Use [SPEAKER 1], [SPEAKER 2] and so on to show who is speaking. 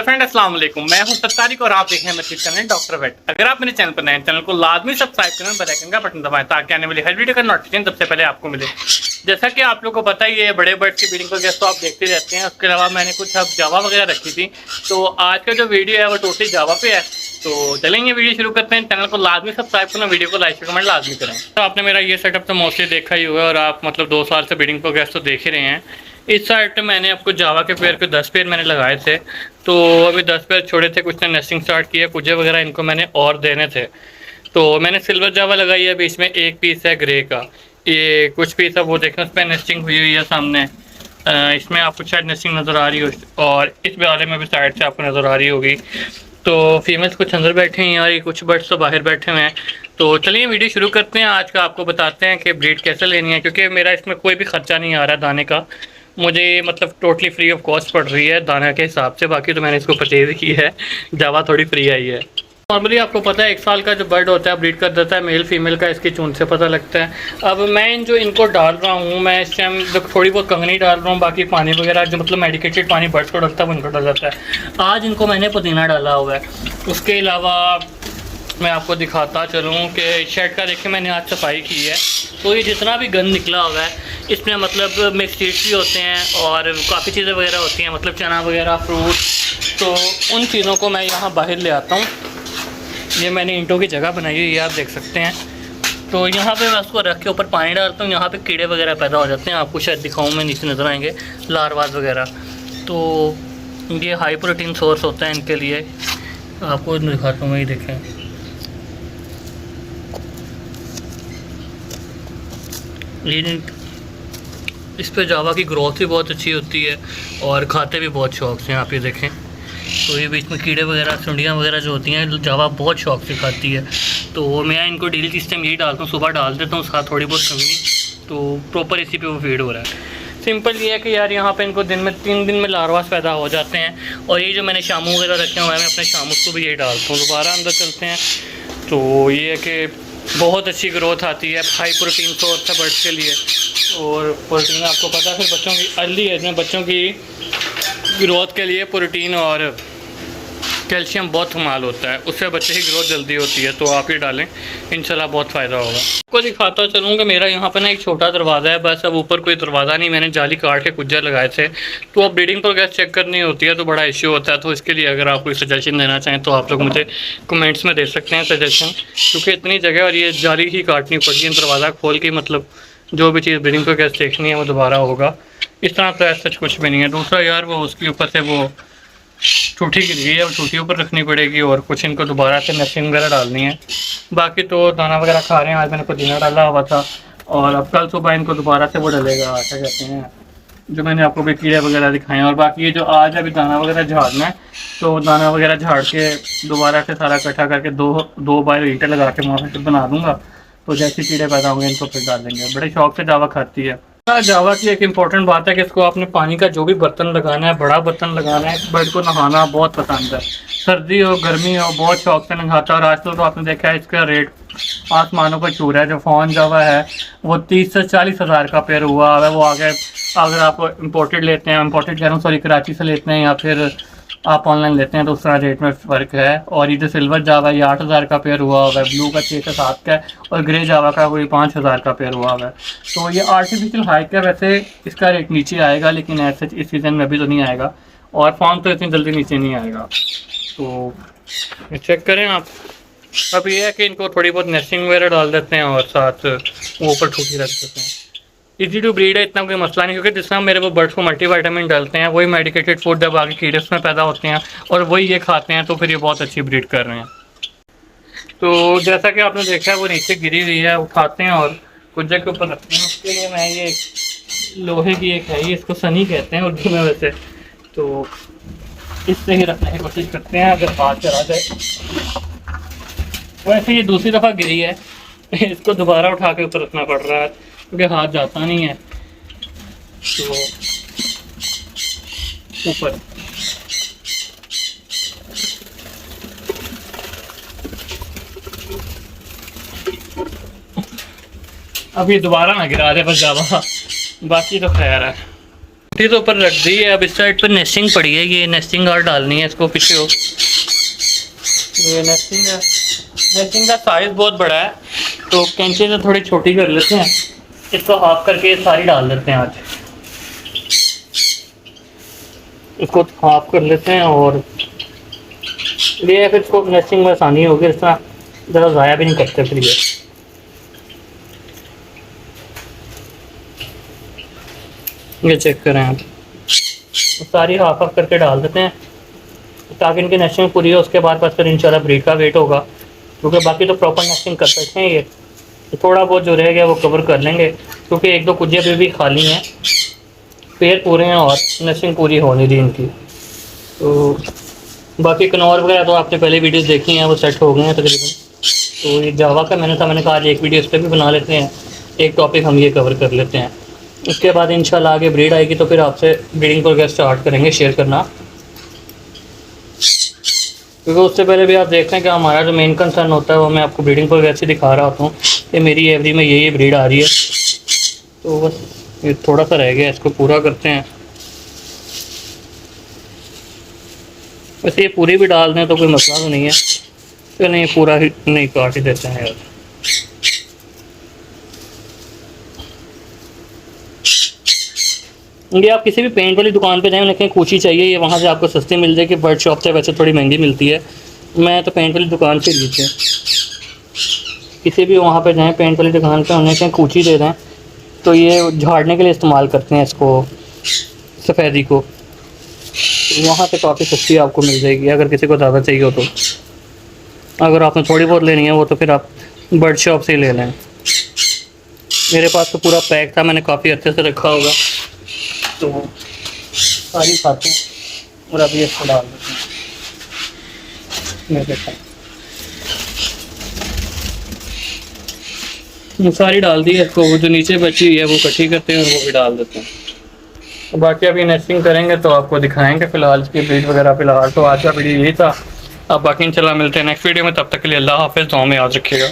[SPEAKER 1] Friend अस्सलाम वालेकुम, मैं हूं सत्तारिक और आप देख रहे हैं मेरे चैनल डॉक्टर वेट। अगर आप मेरे चैनल पर नए हैं, चैनल को लाजमी सब्सक्राइब करें, बेल आइकन का बटन दबाएं ताकि आने वाली हर वीडियो का नोटिफिकेशन सबसे पहले आपको मिले। जैसा कि आप लोगों को पता ही है, बड़े बर्ड की ब्रीडिंग को तो आप देखते रहते हैं। उसके अलावा मैंने कुछ अब जावा वगैरह रखी थी, तो आज का जो वीडियो है वो टोटली जावा पे है। तो चलेंगे वीडियो शुरू करते हैं। चैनल को लाजमी सब्सक्राइब करना, वीडियो को लाइक कमेंट लाजमी करें। तो आपने मेरा ये सेटअप तो मोस्टली देखा ही हुआ और आप मतलब 2 साल से ब्रीडिंग प्रोग्रेस तो देख ही रहे हैं। इस साइड पे मैंने आपको जावा के पेड़ के 10 पेड़ मैंने लगाए थे, तो अभी 10 पेड़ छोड़े थे, कुछ ने नेस्टिंग स्टार्ट किया, कुछ वगैरह इनको मैंने और देने थे। तो मैंने सिल्वर जावा लगाई है, बीच में एक पीस है ग्रे का, ये कुछ पीस है वो देखें, उस पर नेस्टिंग हुई हुई है सामने। इसमें आपको शायद नेस्टिंग नज़र आ रही हो और इस वाले में भी साइड से आपको नज़र आ रही होगी। तो फीमेल्स कुछ अंदर बैठे हैं और ये कुछ बर्ड्स तो बाहर बैठे हुए हैं। तो चलिए वीडियो शुरू करते हैं। आज का आपको बताते हैं कि ब्रीड कैसे लेनी है, क्योंकि मेरा इसमें कोई भी खर्चा नहीं आ रहा है दाने का, मुझे मतलब टोटली फ्री ऑफ कॉस्ट पड़ रही है दाना के हिसाब से। बाकी तो मैंने इसको परचेज की है, जावा थोड़ी फ्री आई है। नॉर्मली आपको पता है 1 साल का जो बर्ड होता है ब्रीड कर देता है, मेल फीमेल का इसकी चून से पता लगता है। अब मैं जो इनको डाल रहा हूँ, मैं इस टाइम थोड़ी बहुत कंगनी डाल रहा हूँ, बाकी पानी वगैरह जो मतलब मेडिकेटेड पानी बर्ड्स को डलता है वो इनको डल जाता है। आज इनको मैंने पुदीना डाला हुआ है। उसके अलावा मैं आपको दिखाता चलूँ कि शेड का देखिए मैंने आज सफाई की है, तो ये जितना भी गंद निकला हुआ है इसमें मतलब मिक्स सीड्स भी होते हैं और काफ़ी चीज़ें वगैरह होती हैं, मतलब चना वगैरह फ्रूट, तो उन चीज़ों को मैं यहाँ बाहर ले आता हूँ। ये मैंने ईंटों की जगह बनाई हुई है, आप देख सकते हैं। तो यहाँ पे मैं उसको रख के ऊपर पानी डालता हूँ, यहाँ पे कीड़े वगैरह पैदा हो जाते हैं, आपको शायद दिखाऊँ मैं, नीचे नज़र आएंगे लार्वाज वगैरह। तो ये हाई प्रोटीन सोर्स होता है इनके लिए, आपको दिखाता हूँ, मैं, ये देखें इस पे जावा की ग्रोथ भी बहुत अच्छी होती है और खाते भी बहुत शौक से हैं, आप ये देखें। तो ये बीच में कीड़े वगैरह सुंडियाँ वगैरह जो होती हैं जावा बहुत शौक से खाती है। तो मैं इनको डेली इस टाइम यही डालता हूँ, सुबह डाल देता हूँ, साथ थोड़ी बहुत कंगनी, तो प्रॉपर इसी पे वो फीड हो रहा है। सिंपल ये है कि यार यहाँ पे इनको दिन में 3 दिन में लार्वास पैदा हो जाते हैं। और ये जो मैंने शामू वगैरह रखे हुए हैं, मैं अपने शामूस को भी यही डालता हूँ। दोबारा अंदर चलते हैं, तो ये है कि बहुत अच्छी ग्रोथ आती है, हाई प्रोटीन सोर्स है बर्ड्स के लिए। और प्रोटीन आपको पता है फिर बच्चों की अर्ली एज में बच्चों की ग्रोथ के लिए प्रोटीन और कैल्शियम बहुत कमाल होता है, उससे बच्चे की ग्रोथ जल्दी होती है। तो आप ये डालें, इंशाल्लाह बहुत फ़ायदा होगा। आपको दिखाता चलूँ कि मेरा यहाँ पर ना एक छोटा दरवाज़ा है, बस अब ऊपर कोई दरवाज़ा नहीं, मैंने जाली काट के कुछ लगाए थे। तो अब ब्रीडिंग प्रोग्रेस चेक करनी होती है तो बड़ा इश्यू होता है, तो इसके लिए अगर आप कोई सजेशन देना चाहें तो आप लोग मुझे कमेंट्स में दे सकते हैं सजेशन, क्योंकि इतनी जगह और ये जाली ही काटनी पड़ती है, दरवाज़ा खोल के मतलब जो भी चीज़ ब्रीडिंग प्रोग्रेस देखनी है वो दोबारा होगा। इस तरह तो ऐसा कुछ भी नहीं है। दूसरा यार वो उसके ऊपर से वो टूटी गिर गई है, वो टूटी ऊपर रखनी पड़ेगी और कुछ इनको दोबारा से नेस्टिंग वगैरह डालनी है। बाकी तो दाना वगैरह खा रहे हैं, आज मैंने पुदीना डाला हुआ था और अब कल सुबह इनको दोबारा से वो डलेगा, क्या कहते हैं जो मैंने आपको भी कीड़े वगैरह दिखाए हैं। और बाकी ये जो आज अभी दाना वगैरह झाड़ना है, तो दाना वगैरह झाड़ के दोबारा से सारा इकट्ठा करके दो बार ईंटें लगा के वहाँ पर बना दूँगा। तो जैसे कीड़े पैदा होंगे इनको फिर डाल देंगे। बड़े शौक से जावा खाती है। जावा की एक इम्पॉर्टेंट बात है कि इसको आपने पानी का जो भी बर्तन लगाना है, बड़ा बर्तन लगाना है। बर्ड को नहाना बहुत पसंद है, सर्दी हो गर्मी हो बहुत शौक से नहाता है। और आजकल तो आपने देखा है इसका रेट आसमानों पर छू रहा है। जो फ़ॉन जावा है वो 30 से 40 हज़ार का पेयर हुआ है। वो आगे अगर आप इम्पोर्टेड लेते हैं, इम्पोर्टेड कह रहा हूँ सॉरी, कराची से लेते हैं या फिर आप ऑनलाइन लेते हैं तो उस तरह रेट में फ़र्क है। और ये जो सिल्वर जावा है ये 8,000 का पेयर हुआ हुआ है, ब्लू का 6 से 7 का है और ग्रे जावा का कोई 5,000 का पेयर हुआ हुआ है। तो ये आर्टिफिशियल हाइक है, वैसे इसका रेट नीचे आएगा, लेकिन ऐसे इस सीज़न में भी तो नहीं आएगा और फॉर्म तो इतनी जल्दी नीचे नहीं आएगा। तो चेक करें आप। अब ये है कि इनको थोड़ी बहुत नेस्टिंग वगैरह डाल देते हैं और साथ वो ऊपर ठूकी रख देते हैं। इजी टू ब्रीड है, इतना कोई मसला नहीं, क्योंकि जिस तरह मेरे वो बर्ड्स को मल्टीविटामिन डालते हैं वही मेडिकेटेड फूड जब आगे कीड़े उसमें पैदा होते हैं और वही ये खाते हैं, तो फिर ये बहुत अच्छी ब्रीड कर रहे हैं। तो जैसा कि आपने देखा है वो नीचे गिरी हुई है, उठाते हैं और कुज्जे के ऊपर रखते हैं। उसके लिए मैं ये लोहे की एक है, ये इसको सनी कहते हैं उर्दू में वैसे, तो इससे ही रखने की कोशिश करते हैं अगर हाथ चला जाए। वैसे ये दूसरी दफ़ा गिरी है, इसको दोबारा उठा के ऊपर रखना पड़ रहा है क्योंकि हाथ जाता नहीं है। तो ऊपर अब ये दोबारा ना गिरा दे बस जावा, बाकी तो खैर है। मिट्टी तो ऊपर रख दी है, अब इस साइड पर नेस्टिंग पड़ी है, ये नेस्टिंग और डालनी है इसको पीछे हो। ये नेस्टिंग का साइज़ बहुत बड़ा है तो कैंची से थोड़ी छोटी कर लेते हैं, इसको हाफ करके सारी डाल देते हैं। आज इसको हाफ कर लेते हैं और ये फिर इसको नेस्टिंग में आसानी होगी, इस तरह ज़रा ज़ाया भी नहीं करते फिर ये चेक करें आप, सारी हाफ हाफ करके डाल देते हैं ताकि इनकी नेस्टिंग पूरी हो। उसके बाद फिर इंशाल्लाह ब्रीड का वेट होगा, क्योंकि बाकी तो प्रॉपर नेस्टिंग कर सकते हैं। ये थोड़ा बहुत जो रह गया वो कवर कर लेंगे, क्योंकि एक दो कुजिया भी खाली हैं, पेड़ पूरे हैं और नेस्टिंग पूरी हो नहीं रही इनकी। तो बाकी कनौर वगैरह तो आपने पहले वीडियोस देखी हैं, वो सेट हो गए हैं तकरीबन। तो ये जावा का मैंने कहा आज एक वीडियो इस पर भी बना लेते हैं, एक टॉपिक हम ये कवर कर लेते हैं। उसके बाद इंशाल्लाह आगे ब्रीड आएगी तो फिर आपसे ब्रीडिंग प्रोग्रेस स्टार्ट करेंगे शेयर करना, क्योंकि उससे पहले भी आप देखते हैं कि हमारा जो मेन कंसर्न होता है वो मैं आपको ब्रीडिंग प्रोग्रेस ही दिखा रहा होता हूँ कि मेरी एवरी में ये ब्रीड आ रही है। तो बस ये थोड़ा सा रह गया, इसको पूरा करते हैं। वैसे ये पूरी भी डाल दें तो कोई मसला तो नहीं है, तो नहीं पूरा ही नहीं काट ही देते हैं यार। ये आप किसी भी पेंट वाली दुकान पे जाएं, लेकिन कूची चाहिए, ये वहाँ से आपको सस्ती मिल जाएगी। बर्ड शॉप से वैसे थोड़ी महंगी मिलती है, मैं तो पेंट वाली दुकान से ली थी। किसी भी वहाँ पे जाएं पेंट वाली दुकान पे, उन्हें कहीं कूची दे दें तो ये झाड़ने के लिए इस्तेमाल करते हैं इसको, सफ़ेदी को। वहाँ से काफ़ी सस्ती आपको मिल जाएगी अगर किसी को ज़्यादा चाहिए हो तो। अगर आपने थोड़ी बहुत लेनी है वो तो फिर आप बर्ड शॉप से ही ले लें। मेरे पास तो पूरा पैक था, मैंने काफ़ी अच्छे से रखा होगा, तो सारी खाते हैं और अभी इसको डाल देते हैं। मैं देखता हूँ सारी डाल दी है इसको, वो जो नीचे बची हुई है वो इकट्ठी करते हैं और वो भी डाल देते हैं। तो बाकी अभी नेस्टिंग करेंगे तो आपको दिखाएंगे। फ़िलहाल इसकी ब्रीड वगैरह फ़िलहाल तो आज का वीडियो यही था। अब बाकी इंशाल्लाह मिलते हैं नेक्स्ट वीडियो में, तब तक के लिए अल्लाह हाफ़िज़, दुआ में याद रखिएगा।